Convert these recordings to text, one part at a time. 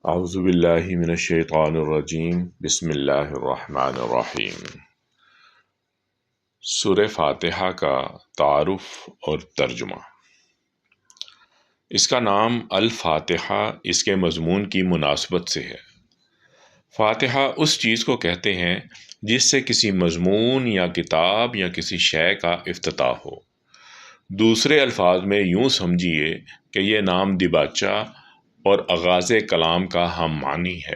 اعوذ باللہ من الشیطان الرجیم بسم اللہ الرحمن الرحیم۔ سورہ فاتحہ کا تعارف اور ترجمہ۔ اس کا نام الفاتحہ اس کے مضمون کی مناسبت سے ہے۔ فاتحہ اس چیز کو کہتے ہیں جس سے کسی مضمون یا کتاب یا کسی شے کا افتتاح ہو۔ دوسرے الفاظ میں یوں سمجھیے کہ یہ نام دباچہ اور آغاز کلام کا ہم معنی ہے۔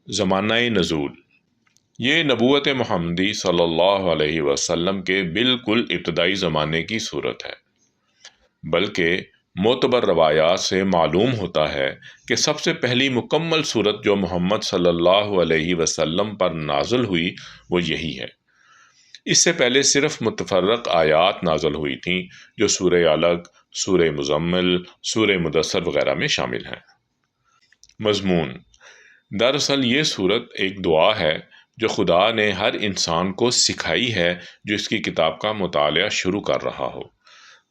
زمانہ نزول، یہ نبوت محمدی صلی اللہ علیہ وسلم کے بالکل ابتدائی زمانے کی صورت ہے، بلکہ معتبر روایات سے معلوم ہوتا ہے کہ سب سے پہلی مکمل صورت جو محمد صلی اللہ علیہ وسلم پر نازل ہوئی وہ یہی ہے۔ اس سے پہلے صرف متفرق آیات نازل ہوئی تھیں جو سورہ علق، سورہ مزمل، سورہ مدثر وغیرہ میں شامل ہیں۔ مضمون: دراصل یہ صورت ایک دعا ہے جو خدا نے ہر انسان کو سکھائی ہے جو اس کی کتاب کا مطالعہ شروع کر رہا ہو۔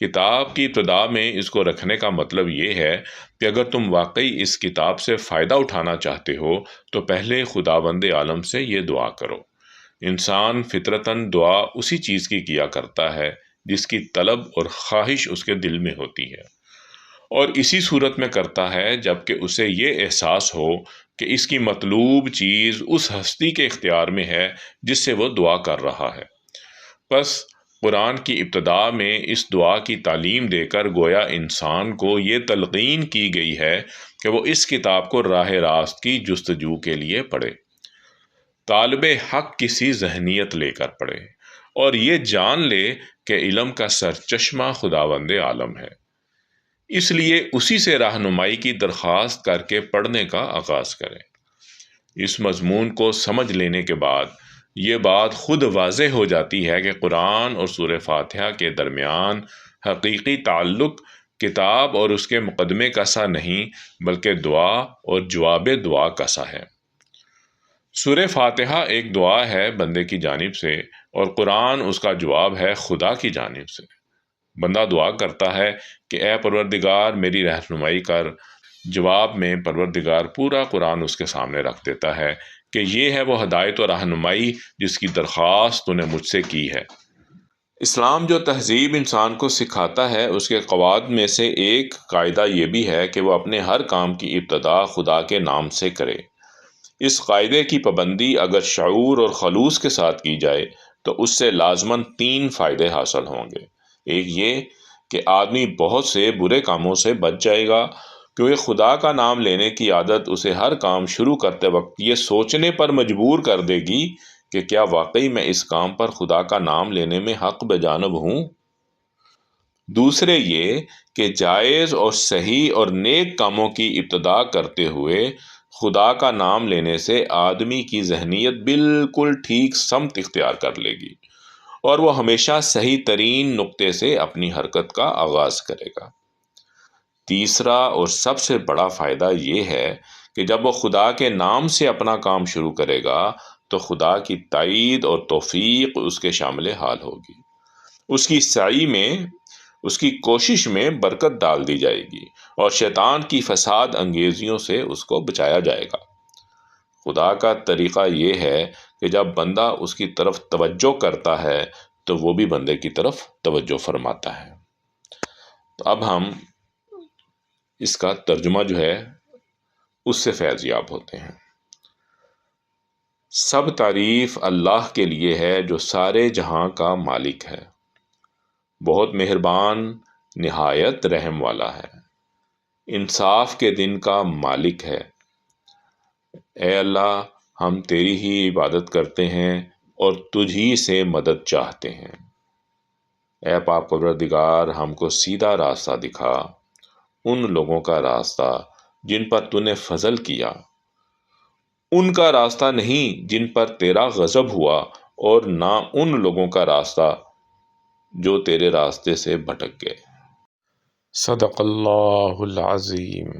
کتاب کی ابتدا میں اس کو رکھنے کا مطلب یہ ہے کہ اگر تم واقعی اس کتاب سے فائدہ اٹھانا چاہتے ہو تو پہلے خداوند عالم سے یہ دعا کرو۔ انسان فطرتاً دعا اسی چیز کی کیا کرتا ہے جس کی طلب اور خواہش اس کے دل میں ہوتی ہے، اور اسی صورت میں کرتا ہے جبکہ اسے یہ احساس ہو کہ اس کی مطلوب چیز اس ہستی کے اختیار میں ہے جس سے وہ دعا کر رہا ہے۔ پس قرآن کی ابتدا میں اس دعا کی تعلیم دے کر گویا انسان کو یہ تلقین کی گئی ہے کہ وہ اس کتاب کو راہ راست کی جستجو کے لیے پڑھے، طالب حق کسی ذہنیت لے کر پڑھے، اور یہ جان لے کہ علم کا سرچشمہ خداوند عالم ہے، اس لیے اسی سے رہنمائی کی درخواست کر کے پڑھنے کا آغاز کریں۔ اس مضمون کو سمجھ لینے کے بعد یہ بات خود واضح ہو جاتی ہے کہ قرآن اور سورہ فاتحہ کے درمیان حقیقی تعلق کتاب اور اس کے مقدمے کا سا نہیں بلکہ دعا اور جواب دعا کا سا ہے۔ سورہ فاتحہ ایک دعا ہے بندے کی جانب سے، اور قرآن اس کا جواب ہے خدا کی جانب سے۔ بندہ دعا کرتا ہے کہ اے پروردگار میری رہنمائی کر، جواب میں پروردگار پورا قرآن اس کے سامنے رکھ دیتا ہے کہ یہ ہے وہ ہدایت و رہنمائی جس کی درخواست تو نے مجھ سے کی ہے۔ اسلام جو تہذیب انسان کو سکھاتا ہے اس کے قواعد میں سے ایک قاعدہ یہ بھی ہے کہ وہ اپنے ہر کام کی ابتدا خدا کے نام سے کرے۔ اس قاعدے کی پابندی اگر شعور اور خلوص کے ساتھ کی جائے تو اس سے لازماً 3 فائدے حاصل ہوں گے۔ ایک یہ کہ آدمی بہت سے برے کاموں سے بچ جائے گا، کیونکہ خدا کا نام لینے کی عادت اسے ہر کام شروع کرتے وقت یہ سوچنے پر مجبور کر دے گی کہ کیا واقعی میں اس کام پر خدا کا نام لینے میں حق بجانب ہوں۔ دوسرے یہ کہ جائز اور صحیح اور نیک کاموں کی ابتدا کرتے ہوئے خدا کا نام لینے سے آدمی کی ذہنیت بالکل ٹھیک سمت اختیار کر لے گی، اور وہ ہمیشہ صحیح ترین نقطے سے اپنی حرکت کا آغاز کرے گا۔ تیسرا اور سب سے بڑا فائدہ یہ ہے کہ جب وہ خدا کے نام سے اپنا کام شروع کرے گا تو خدا کی تائید اور توفیق اس کے شامل حال ہوگی، اس کی سعی میں، اس کی کوشش میں برکت ڈال دی جائے گی، اور شیطان کی فساد انگیزیوں سے اس کو بچایا جائے گا۔ خدا کا طریقہ یہ ہے کہ جب بندہ اس کی طرف توجہ کرتا ہے تو وہ بھی بندے کی طرف توجہ فرماتا ہے۔ تو اب ہم اس کا ترجمہ جو ہے اس سے فیض یاب ہوتے ہیں۔ سب تعریف اللہ کے لیے ہے جو سارے جہاں کا مالک ہے، بہت مہربان، نہایت رحم والا ہے، انصاف کے دن کا مالک ہے۔ اے اللہ، ہم تیری ہی عبادت کرتے ہیں اور تجھ ہی سے مدد چاہتے ہیں۔ اے پاک پروردگار، ہم کو سیدھا راستہ دکھا، ان لوگوں کا راستہ جن پر تو نے فضل کیا، ان کا راستہ نہیں جن پر تیرا غضب ہوا، اور نہ ان لوگوں کا راستہ جو تیرے راستے سے بھٹک گئے۔ صدق اللہ العظیم۔